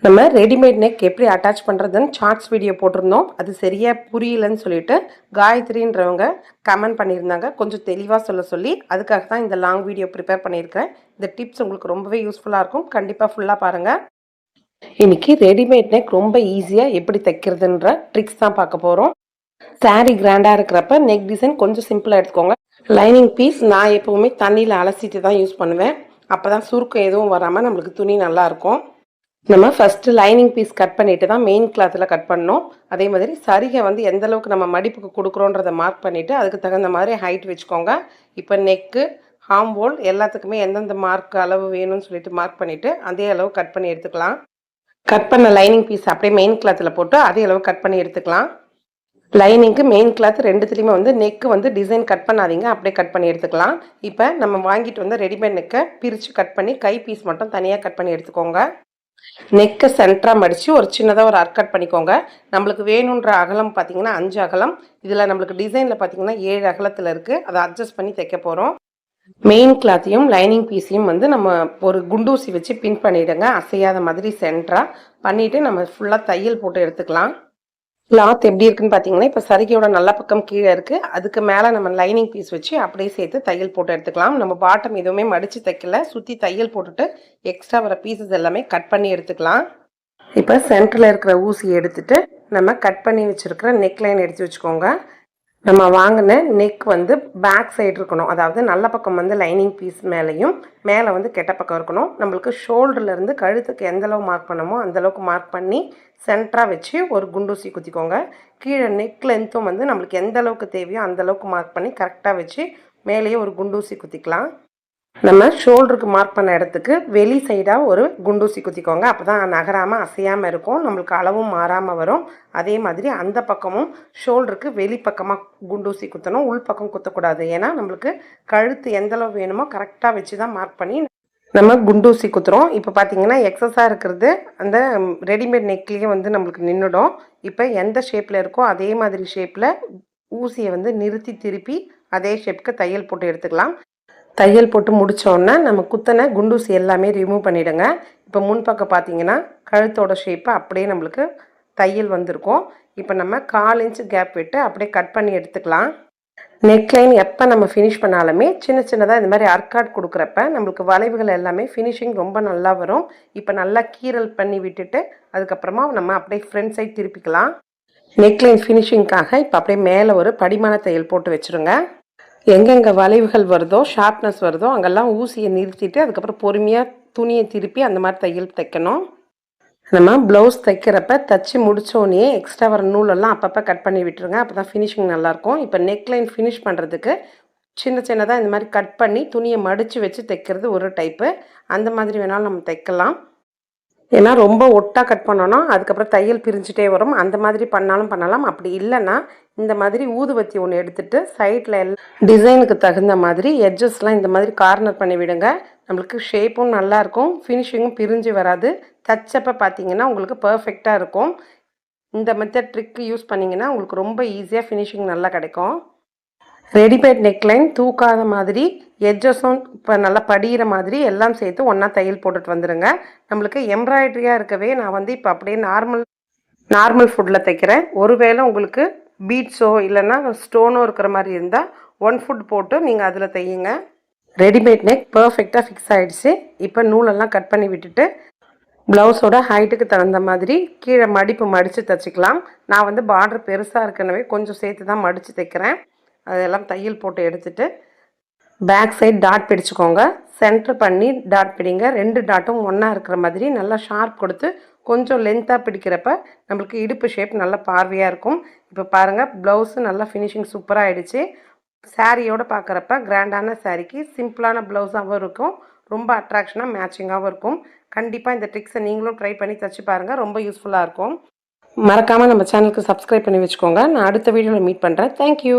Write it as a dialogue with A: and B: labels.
A: நம்ம readymade neck எப்படி attach பண்ணுறதுன்னு ஷார்ட்ஸ் வீடியோ போட்டிருந்தோம். அது சரியாக புரியலன்னு சொல்லிட்டு காயத்ரின்றவங்க கமெண்ட் பண்ணியிருந்தாங்க. கொஞ்சம் தெளிவாக சொல்லி அதுக்காக தான் இந்த லாங் வீடியோ ப்ரிப்பேர் பண்ணியிருக்கேன். இந்த டிப்ஸ் உங்களுக்கு ரொம்பவே யூஸ்ஃபுல்லாக இருக்கும். கண்டிப்பாக ஃபுல்லாக பாருங்கள். இன்றைக்கி ரெடிமேட் நெக் ரொம்ப ஈஸியாக எப்படி தைக்கிறதுன்ற ட்ரிக்ஸ் தான் பார்க்க போகிறோம். சாரீ கிராண்டாக இருக்கிறப்ப நெக் டிசைன் கொஞ்சம் சிம்பிளாக எடுத்துக்கோங்க. லைனிங் பீஸ் நான் எப்போவுமே தண்ணியில் அலசிட்டு தான் யூஸ் பண்ணுவேன். அப்போ தான் சுருக்கம் எதுவும் வராமல் நம்மளுக்கு துணி நல்லாயிருக்கும். நம்ம ஃபஸ்ட்டு லைனிங் பீஸ் கட் பண்ணிட்டு தான் மெயின் கிளாத்தில் கட் பண்ணோம். அதே மாதிரி சரிகை வந்து எந்த அளவுக்கு நம்ம மடிப்புக்கு கொடுக்குறோன்றதை மார்க் பண்ணிவிட்டு அதுக்கு தகுந்த மாதிரி ஹைட் வச்சுக்கோங்க. இப்போ நெக்கு ஹார்ம் ஹோல் எல்லாத்துக்குமே எந்தெந்த மார்க் அளவு வேணும்னு சொல்லிட்டு மார்க் பண்ணிவிட்டு அதே அளவு கட் பண்ணி எடுத்துக்கலாம். கட் பண்ண லைனிங் பீஸ் அப்படியே மெயின் கிளாத்தில் போட்டு அதே அளவு கட் பண்ணி எடுத்துக்கலாம். லைனிங்க்கு மெயின் கிளாத் ரெண்டுத்துலேயுமே வந்து நெக்கு வந்து டிசைன் கட் பண்ணாதீங்க, அப்படியே கட் பண்ணி எடுத்துக்கலாம். இப்போ நம்ம வாங்கிட்டு வந்து ரெடிமேட் நெக்கை பிரித்து கட் பண்ணி கை பீஸ் மட்டும் தனியாக கட் பண்ணி எடுத்துக்கோங்க. நெக்கை சென்டராக மடித்து ஒரு சின்னதாக ஒரு அர்க்கட் பண்ணிக்கோங்க. நம்மளுக்கு வேணுன்ற அகலம் பார்த்திங்கன்னா 5 அகலம். இதில் நம்மளுக்கு டிசைனில் பார்த்திங்கன்னா 7 அகலத்தில் இருக்குது. அதை அட்ஜஸ்ட் பண்ணி தைக்க போகிறோம். மெயின் கிளாத்தையும் லைனிங் பீஸையும் வந்து நம்ம ஒரு குண்டூசி வச்சு பின் பண்ணிவிடுங்க. அசையாத மாதிரி சென்டராக பண்ணிவிட்டு நம்ம ஃபுல்லாக தையல் போட்டு எடுத்துக்கலாம். கிளாத் எப்படி இருக்குன்னு பார்த்தீங்கன்னா இப்போ சரிகையோட நல்ல பக்கம் கீழே இருக்குது. அதுக்கு மேலே நம்ம லைனிங் பீஸ் வச்சு அப்படியே சேர்த்து தையல் போட்டு எடுத்துக்கலாம். நம்ம பாட்டம் எதுவுமே மடித்து தைக்கல, சுற்றி தையல் போட்டுட்டு எக்ஸ்ட்ரா வர பீசஸ் எல்லாமே கட் பண்ணி எடுத்துக்கலாம். இப்போ சென்டரில் இருக்கிற ஊசியை எடுத்துட்டு நம்ம கட் பண்ணி வச்சுருக்கிற நெக் லைன் எடுத்து வச்சுக்கோங்க. நம்ம வாங்கின நெக் வந்து பேக் சைடு இருக்கணும். அதாவது நல்ல பக்கம் வந்து லைனிங் பீஸ் மேலேயும் மேலே வந்து கெட்ட பக்கம் இருக்கணும். நம்மளுக்கு ஷோல்டர்லேருந்து கழுத்துக்கு எந்தளவு மார்க் பண்ணமோ அந்தளவுக்கு மார்க் பண்ணி சென்டராக வச்சு ஒரு குண்டூசி குத்திக்கோங்க. கீழே நெக் லென்த்தும் வந்து நம்மளுக்கு எந்த அளவுக்கு தேவையோ அந்தளவுக்கு மார்க் பண்ணி கரெக்டாக வச்சு மேலேயே ஒரு குண்டூசி குத்திக்கலாம். நம்ம ஷோல்டருக்கு மார்க் பண்ண இடத்துக்கு வெளி சைடாக ஒரு குண்டூசி குத்திக்கோங்க. அப்போ தான் நகராமல் அசையாமல் இருக்கும், நம்மளுக்கு அளவும் மாறாமல் வரும். அதே மாதிரி அந்த பக்கமும் ஷோல்டருக்கு வெளி பக்கமாக குண்டூசி குத்தணும், உள் பக்கம் குத்தக்கூடாது. ஏன்னா நம்மளுக்கு கழுத்து எந்தளவு வேணுமோ கரெக்டாக வச்சு தான் மார்க் பண்ணி நம்ம குண்டூசி குத்துறோம். இப்போ பார்த்தீங்கன்னா எக்ஸஸாக இருக்கிறது அந்த ரெடிமேட் நெக்லேயே வந்து நம்மளுக்கு நின்றுடும். இப்போ எந்த ஷேப்பில் இருக்கோ அதே மாதிரி ஷேப்பில் ஊசியை வந்து நிறுத்தி திருப்பி அதே ஷேப்புக்கு தையல் போட்டு எடுத்துக்கலாம். தையல் போட்டு முடித்தோன்னா நம்ம குத்தனை குண்டூசி எல்லாமே ரிமூவ் பண்ணிவிடுங்க. இப்போ முன்பக்கம் பார்த்தீங்கன்னா கழுத்தோட ஷேப்பை அப்படியே நம்மளுக்கு தையல் வந்திருக்கும். இப்போ நம்ம 1/4 இன்ச்சு கேப் விட்டு அப்படியே கட் பண்ணி எடுத்துக்கலாம். நெக்லைன் எப்போ நம்ம ஃபினிஷ் பண்ணாலுமே சின்ன சின்னதாக இந்த மாதிரி அர்க்காட் கொடுக்குறப்ப நம்மளுக்கு வளைவுகள் எல்லாமே ஃபினிஷிங் ரொம்ப நல்லா வரும். இப்போ நல்லா கீரல் பண்ணி விட்டுட்டு அதுக்கப்புறமா நம்ம அப்படியே ஃப்ரண்ட் சைட் திருப்பிக்கலாம். நெக்லைன் ஃபினிஷிங்காக இப்போ அப்படியே மேலே ஒரு படிமான தையல் போட்டு வச்சுருங்க. எங்கெங்கே வளைவுகள் வருதோ ஷார்ப்னஸ் வருதோ அங்கெல்லாம் ஊசியை நிறுத்திட்டு அதுக்கப்புறம் பொறுமையாக துணியை திருப்பி அந்த மாதிரி தையல் தைக்கணும். நம்ம ப்ளவுஸ் தைக்கிறப்ப தைச்சி முடித்தோடனே எக்ஸ்ட்ரா வர நூலெல்லாம் அப்பப்போ கட் பண்ணி விட்டுருங்க. அப்போ தான் ஃபினிஷிங் நல்லாயிருக்கும். இப்போ நெக்லைன் ஃபினிஷ் பண்ணுறதுக்கு சின்ன சின்னதாக இந்த மாதிரி கட் பண்ணி துணியை மடித்து வச்சு தைக்கிறது ஒரு டைப்பு. அந்த மாதிரி வேணாலும் நம்ம தைக்கலாம். ஏன்னா ரொம்ப ஒட்டாக கட் பண்ணோன்னா அதுக்கப்புறம் தையல் பிரிஞ்சுட்டே வரும். அந்த மாதிரி பண்ணாலும் பண்ணலாம். அப்படி இல்லைன்னா இந்த மாதிரி ஊதுவத்தி ஒன்று எடுத்துகிட்டு சைடில் எல்லாம் டிசைனுக்கு தகுந்த மாதிரி எட்ஜஸ்லாம் இந்த மாதிரி கார்னர் பண்ணி விடுங்க. நம்மளுக்கு ஷேப்பும் நல்லாயிருக்கும், ஃபினிஷிங்கும் பிரிஞ்சு வராது. தச்சப்போ பார்த்தீங்கன்னா உங்களுக்கு பர்ஃபெக்டாக இருக்கும். இந்த மெத்தட் ட்ரிக் யூஸ் பண்ணிங்கன்னா உங்களுக்கு ரொம்ப ஈஸியாக ஃபினிஷிங் நல்லா கிடைக்கும். ரெடிமேட் நெக்லைன் தூக்காத மாதிரி எட்ஜஸும் இப்போ நல்லா படிகிற மாதிரி எல்லாம் சேர்த்து ஒன்றா தையல் போட்டுட்டு வந்துடுங்க. நம்மளுக்கு எம்ப்ராய்டரியாக இருக்கவே நான் வந்து இப்போ அப்படியே நார்மல் ஃபுட்டில் தைக்கிறேன். ஒருவேளை உங்களுக்கு பீட்ஸோ இல்லைன்னா ஸ்டோனோ இருக்கிற மாதிரி இருந்தால் 1 ஃபுட் போட்டு நீங்கள் அதில் தையுங்க. ரெடிமேட் நெக் பர்ஃபெக்டாக ஃபிக்ஸ் ஆகிடுச்சு. இப்போ நூலெல்லாம் கட் பண்ணி விட்டுட்டு ப்ளவுஸோட ஹைட்டுக்கு தகுந்த மாதிரி கீழே மடிப்பு மடித்து தைச்சிக்கலாம். நான் வந்து பார்டர் பெருசாக இருக்கனவே கொஞ்சம் சேர்த்து தான் மடித்து தைக்கிறேன். அதெல்லாம் தையல் போட்டு எடுத்துகிட்டு பேக் சைட் டாட் பிடிச்சிக்கோங்க. சென்டர் பண்ணி டாட் பிடிங்க. 2 டாட்டும் ஒன்றா இருக்கிற மாதிரி நல்லா ஷார்ப் கொடுத்து கொஞ்சம் லென்த்தாக பிடிக்கிறப்ப நம்மளுக்கு இடுப்பு ஷேப் நல்லா பார்வையாக இருக்கும். இப்போ பாருங்கள் ப்ளவுஸு நல்லா ஃபினிஷிங் சூப்பராக ஆகிடுச்சு. சாரியோடு பார்க்குறப்ப கிராண்டான சாரிக்கு சிம்பிளான ப்ளவுஸாகவும் இருக்கும், ரொம்ப அட்ராக்ஷனாக மேட்சிங்காகவும் இருக்கும். கண்டிப்பாக இந்த ட்ரிக்ஸை நீங்களும் ட்ரை பண்ணி தைச்சி பாருங்கள், ரொம்ப யூஸ்ஃபுல்லாக இருக்கும். மறக்காமல் நம்ம சேனலுக்கு சப்ஸ்கிரைப் பண்ணி வச்சுக்கோங்க. நான் அடுத்த வீடியோவில் மீட் பண்ணுறேன். தேங்க்யூ.